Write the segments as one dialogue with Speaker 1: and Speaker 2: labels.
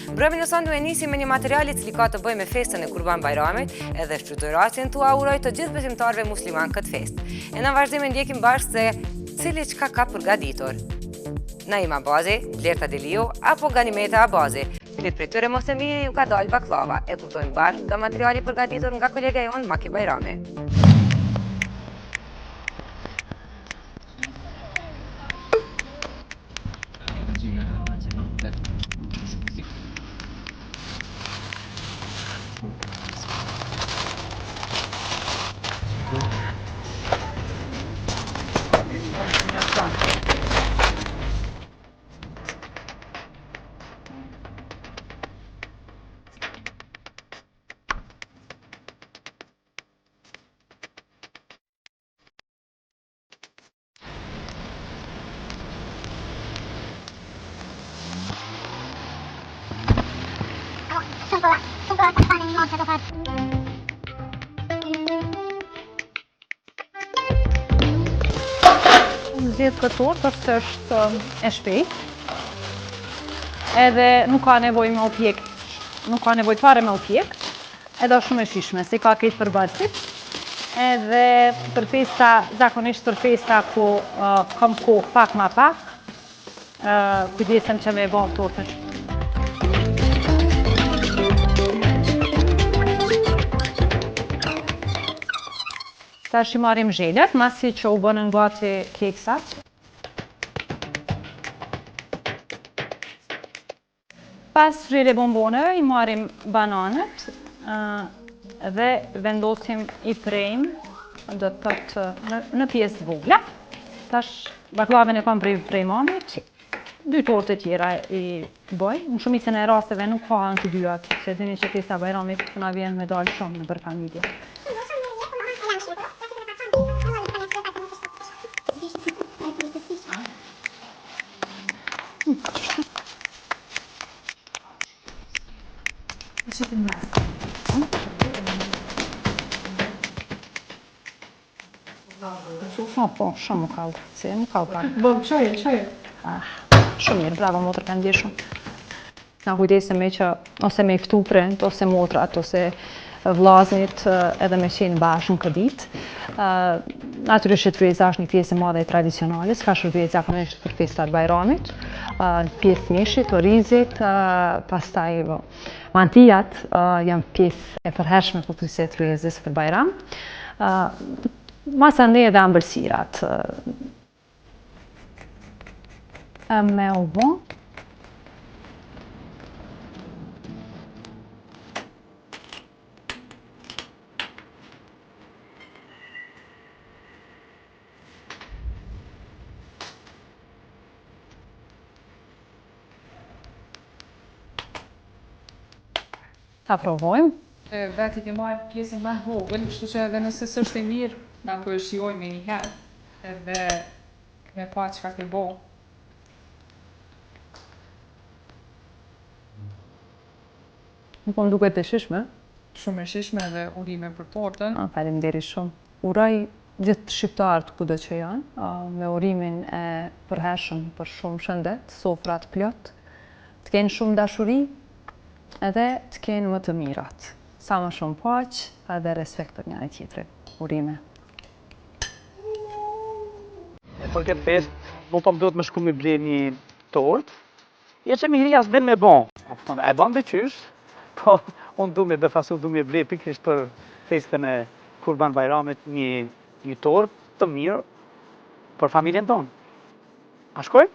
Speaker 1: Mbrëmjen e sonte e nisi me një material I cili ka të bëjë me festën e Kurban Bayramit, edhe shqyrtërasin tua uroj të gjithë besimtarëve musliman këtë festë. E në vazhdim e ndjekim bashkë se cili çka ka përgatitur. Naima Abazi, Blerta Deliu apo Ganimeta Abazi. Cilit prej tyre mos e miri ju ka dalë baklava. E kuptojmë bashkë nga materiali përgatitur nga kolega jonë Maki Bajrami.
Speaker 2: Zgjedh këtë tortë se është e shpejtë. Edhe nuk ka nevojë me u pjek. Nuk ka nevojë fare me u pjek. Edhe është shumë e shijshme, se ka këtë përballësit. Edhe për festa, zakonisht për festa ku kam kohë pak ma pak, kujdesem që me e bëj tortën. Tash I marrim zhelët, masi që u bënën gati keksat. Pas zhele bomboneve I marrim bananët dhe vendosim I prejmë do të thotë në pjesë të vogla. Tash baklavën e kam prej mamit. 2 torte tjera I bëj. Në shumicën e rasteve nuk ka në të dyat, se dini që festa Bajramit na vjen me dalë shumë nëpër familje. Po, shumë më kallë, se më kallë pak.
Speaker 3: Bëm, çoje.
Speaker 2: Shumë mirë, bravo motër, ka ndje shumë. Na kujdesem me që ose me ftu print, ose motrat, ose vllaznit edhe me qenë bashkë në këtë ditë. Natyrisht shtreza është një pjesë e madhe e tradicionale, s'ka shërbyer zakonisht për festat Bajramit. Pjesë mishit, orizit, pastaj mantijat janë pjesë e përhershme pothuajse e tryezës për Bajram. Masandej edhe ëmbëlsirat. Me u bë. Ta provojmë.
Speaker 3: Veti ke marrë pjesën më vogël, kështu që edhe nëse s'është e mirë, na po e shijojmë një herë, edhe me pa çka ke bo.
Speaker 2: Nuk po më duket e shishme.
Speaker 3: Shumë e shishme dhe urime për tortën.
Speaker 2: Faleminderit shumë. Uroj gjithë shqiptarët kudo që janë, me urimin e përhershëm për shumë shëndet, sofrat plot, të kenë shumë dashuri, edhe të kenë më të mirat. Sa më shumë paqë edhe respekt për njëri tjetrin. Urime.
Speaker 4: Për këtë festë, nuk po më duhet më shku me ble një tortë. Je që miria s'den me bon. E ban dhe qysh, po unë du me befasu, du me ble pikrisht për festën e Kurban Bayramit një tortë të mirë për familjen tonë. A shkoj?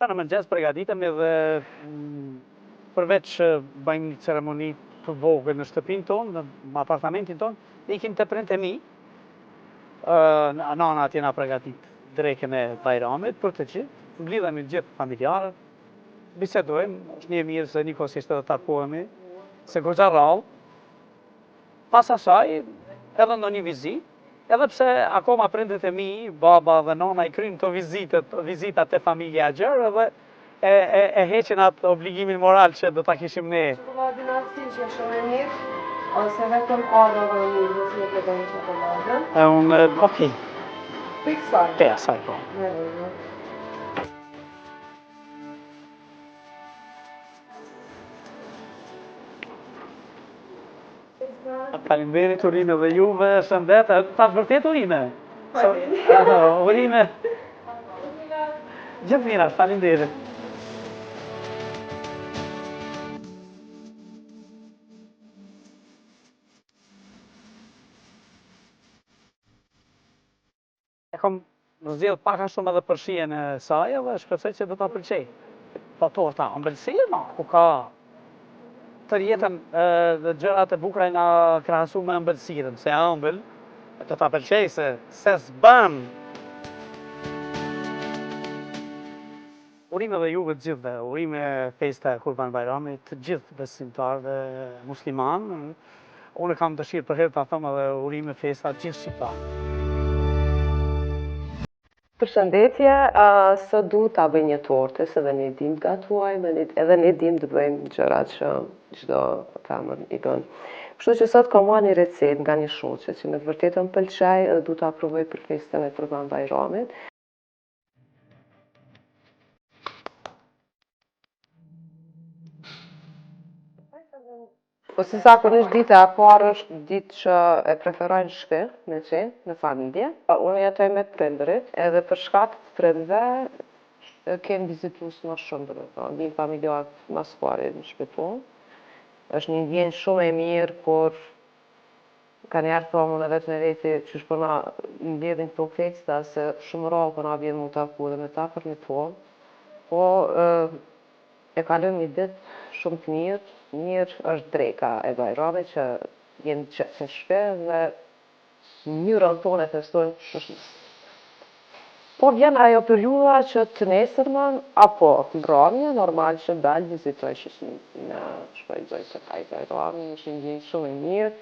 Speaker 4: Në mëngjes përgatitem edhe përveç bëjmë një ceremoni të vogël në shtëpinë tonë, në apartamentin tonë, ikim të prindët e mi, nana atje na përgatit drekën e Bajramit për të gjithë, mblidhemi gjithë familjarët, bisedojmë, është një mirë se njëkohësisht edhe takohemi, se goxha rrallë. Pas asaj, edhe në një vizitë, edhe pse akoma prindët e mi, baba dhe nona I kryjnë këto vizitat e familja gjërë edhe e heqin atë obligimin moral që do ta kishim ne.
Speaker 5: Çokoladën alsın që shumë e mirë. Ose vetëm ardha dhe një si e përdojnë çokoladën.
Speaker 4: È un... ok,
Speaker 5: Piksoj.
Speaker 4: asaj po. Faleminderit Urime dhe juve, shëndet, ta vërtet Urime? Urime. Gjithë mira, faleminderit. E kom zgjedh pak a shumë edhe për shijen e saj dhe shpresoj që do ta pëlqej. Po torta, ëmbëlsirë, no, ku ka të jetën dhe gjërat e bukura na krahasu me ëmbëlsirën, se ëmbël do ta pëlqej se s'bën. Urime dhe juve të gjithëve, urime festa e Kurban Bajramit, të gjithë besimtarëve musliman. Unë kam dëshirë për herë ta them edhe urime festa të gjithë shqiptarëve.
Speaker 5: Përshëndetje, sot du ta bëj një torte, se edhe ne dim të gatuajmë, edhe ne dim të bëjmë gjërat që çdo femër i bën. Kështu që sot kam marrë një recetë nga një shoqe që me të vërtetë më pëlqej dhe du ta provoj për festën e Kurban Bajramit. Ose zakonisht dita e parë është ditë që e preferoj në shtëpi, me qenë, në familje. Unë jetoj me të prindërit, edhe për shkak të prindërve kemi vizitues më shumë, domethënë, një familjar mas pari në shtëpi tonë. Është një ndjenjë shumë e mirë kur kanjherë thonë edhe vetë me veti qysh po na mbledhin këto festa, se shumë rrallë po na vjen mu taku dhe me ta përmit tonë. Po e kalojmë një ditë shumë të mirë. Mirë është dreka e Bajramit që jemi qetë në shtëpi dhe mënyrën tonë e festojmë. Po vjen ajo periudha që të nesërmen, apo mbrëmje, normal që dalë vizitoj që në shpëjtoj se ka i Bajrami, është një ndjenjë shumë e mirë.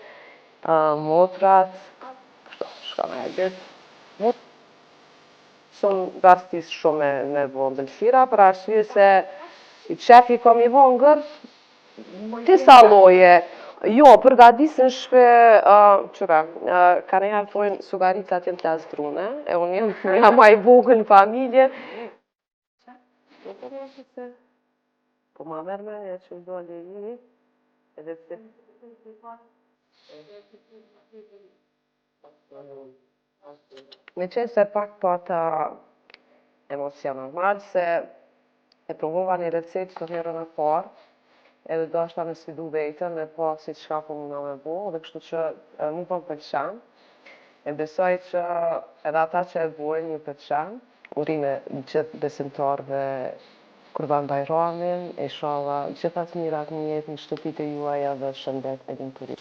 Speaker 5: Motrat, shka me e ditë. Shumë rastis shumë me vëmbëlsira, për arsye se i qefi kom i vongër, disa lloje. Jo, përgatisin shpe, qëra, ka njëherë thojnë sugaricat jenë plasdrune, e unë jam ma i vogël në familje. Po ma merë me e që dole i, edhe pse. Me qenë se pak pata emocion normal, se e provova një recetë të herën e parë, edhe do ashta me sfidu vetën dhe pa si qka po muna me bo, dhe kështu që mu po më pëlqen. E besoj që edhe ata që e bojnë një pëlqen. Urime gjithë besimtarëve Kurban Bajramin, inshallah gjithat mirat në jetë në shtëpitë e juaja dhe shëndet e lumturi.